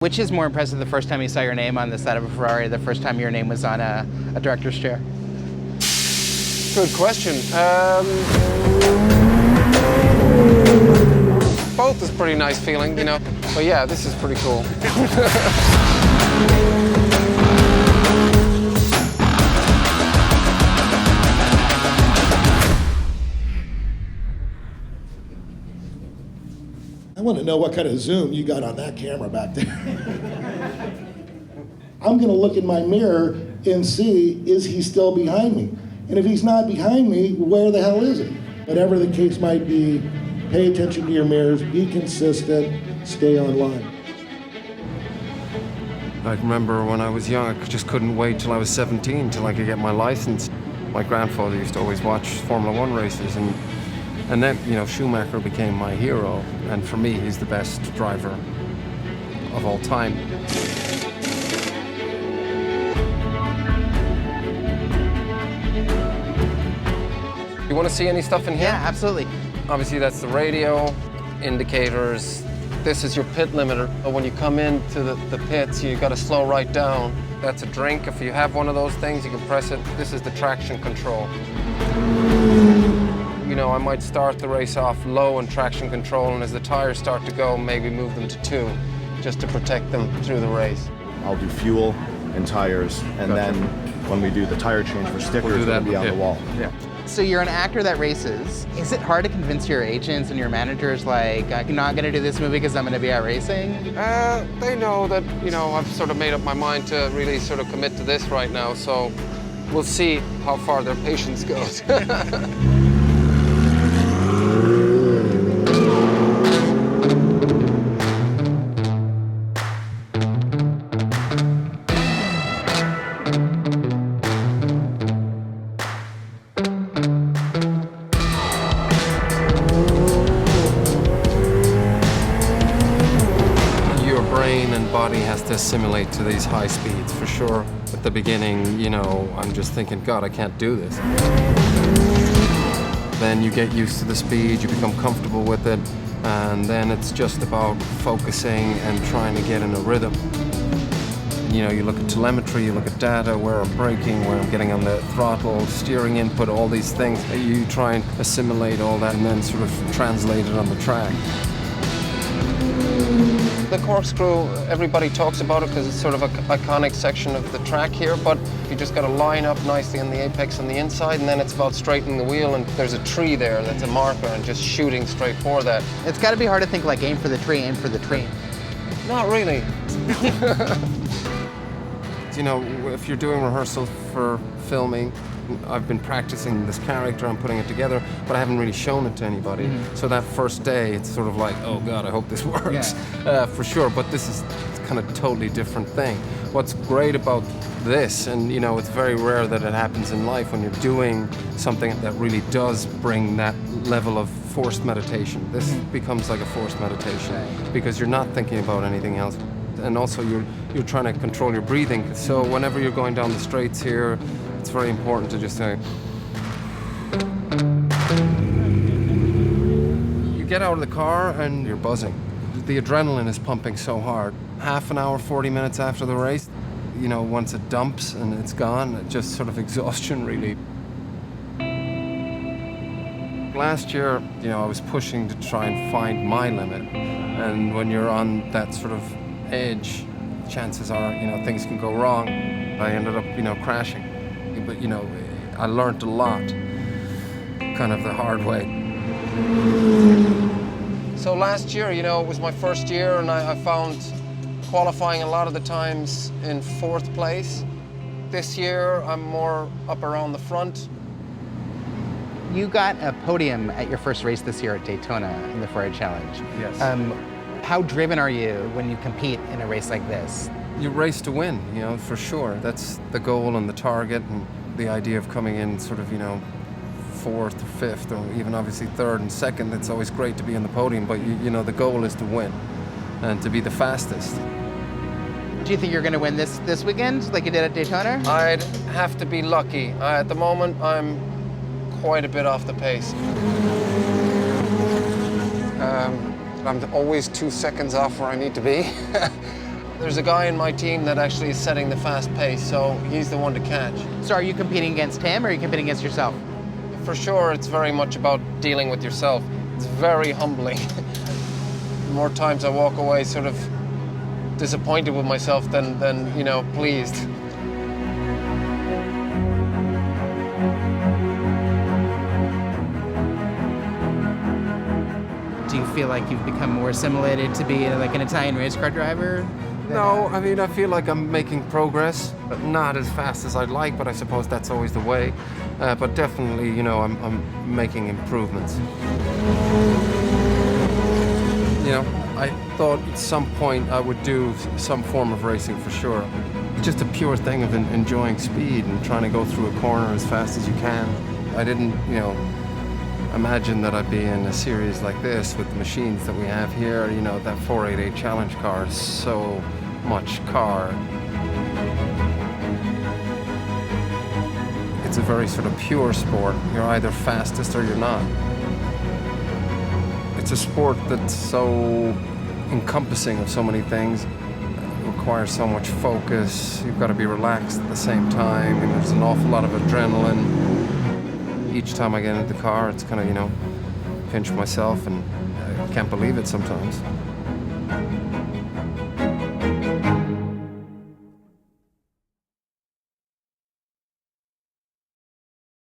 Which is more impressive, the first time you saw your name on the side of a Ferrari, or the first time your name was on a director's chair? Good question. Both is a pretty nice feeling, you know. But yeah, this is pretty cool. I want to know what kind of zoom you got on that camera back there. I'm going to look in my mirror and see, is he still behind me? And if he's not behind me, where the hell is he? Whatever the case might be, pay attention to your mirrors, be consistent, stay online. I remember when I was young, I just couldn't wait till I was 17 till I could get my license. My grandfather used to always watch Formula One races, and then, you know, Schumacher became my hero, and for me, he's the best driver of all time. You want to see any stuff in here? Yeah, absolutely. Obviously, that's the radio, indicators. This is your pit limiter. When you come into the pits, you got to slow right down. That's a drink. If you have one of those things, you can press it. This is the traction control. You know, I might start the race off low in traction control, and as the tires start to go, maybe move them to 2, just to protect them through the race. I'll do fuel and tires, and then when we do the tire change for stickers, it'll be on the wall. Yeah. So you're an actor that races. Is it hard to convince your agents and your managers, like, I'm not going to do this movie because I'm going to be out racing? They know that, you know, I've sort of made up my mind to really sort of commit to this right now, so we'll see how far their patience goes. Body has to assimilate to these high speeds, for sure. At the beginning, you know, I'm just thinking, God, I can't do this. Then you get used to the speed, you become comfortable with it, and then it's just about focusing and trying to get in a rhythm. You know, you look at telemetry, you look at data, where I'm braking, where I'm getting on the throttle, steering input, all these things. You try and assimilate all that and then sort of translate it on the track. The corkscrew, everybody talks about it because it's sort of an iconic section of the track here, but you just got to line up nicely in the apex on the inside, and then it's about straightening the wheel, and there's a tree there that's a marker, and just shooting straight for that. It's got to be hard to think, like, aim for the tree, aim for the tree. Not really. You know, if you're doing rehearsal for filming, I've been practicing this character, I'm putting it together, but I haven't really shown it to anybody. Mm-hmm. So that first day, it's sort of like, oh God, I hope this works, for sure. But this is kind of a totally different thing. What's great about this, and you know, it's very rare that it happens in life when you're doing something that really does bring that level of forced meditation. This becomes like a forced meditation because you're not thinking about anything else. And also you're trying to control your breathing. So whenever you're going down the straights here, it's very important to just say, you get out of the car and you're buzzing. The adrenaline is pumping so hard. Half an hour, 40 minutes after the race, you know, once it dumps and it's gone, it's just sort of exhaustion, really. Last year, you know, I was pushing to try and find my limit. And when you're on that sort of edge, chances are, you know, things can go wrong. I ended up, you know, crashing. But, you know, I learned a lot, kind of the hard way. So last year, you know, it was my first year, and I found qualifying a lot of the times in 4th place. This year, I'm more up around the front. You got a podium at your first race this year at Daytona in the Ferrari Challenge. Yes. How driven are you when you compete in a race like this? You race to win, you know, for sure. That's the goal and the target, and the idea of coming in sort of, you know, 4th or 5th, or even obviously 3rd and 2nd. It's always great to be on the podium, but you know, the goal is to win and to be the fastest. Do you think you're going to win this weekend, like you did at Daytona? I'd have to be lucky. At the moment, I'm quite a bit off the pace. I'm always 2 seconds off where I need to be. There's a guy in my team that actually is setting the fast pace, so he's the one to catch. So are you competing against him or are you competing against yourself? For sure, it's very much about dealing with yourself. It's very humbling. More times I walk away sort of disappointed with myself than pleased. Do you feel like you've become more assimilated to be like an Italian race car driver? No, I mean, I feel like I'm making progress, but not as fast as I'd like, but I suppose that's always the way. But definitely, I'm making improvements. I thought at some point I would do some form of racing for sure. It's just a pure thing of enjoying speed and trying to go through a corner as fast as you can. I didn't, imagine that I'd be in a series like this with the machines that we have here. That 488 Challenge car is so much car. It's a very sort of pure sport. You're either fastest or you're not. It's a sport that's so encompassing of so many things. It requires so much focus. You've got to be relaxed at the same time, and there's an awful lot of adrenaline. Each time I get into the car, it's kind of, pinch myself, and I can't believe it sometimes.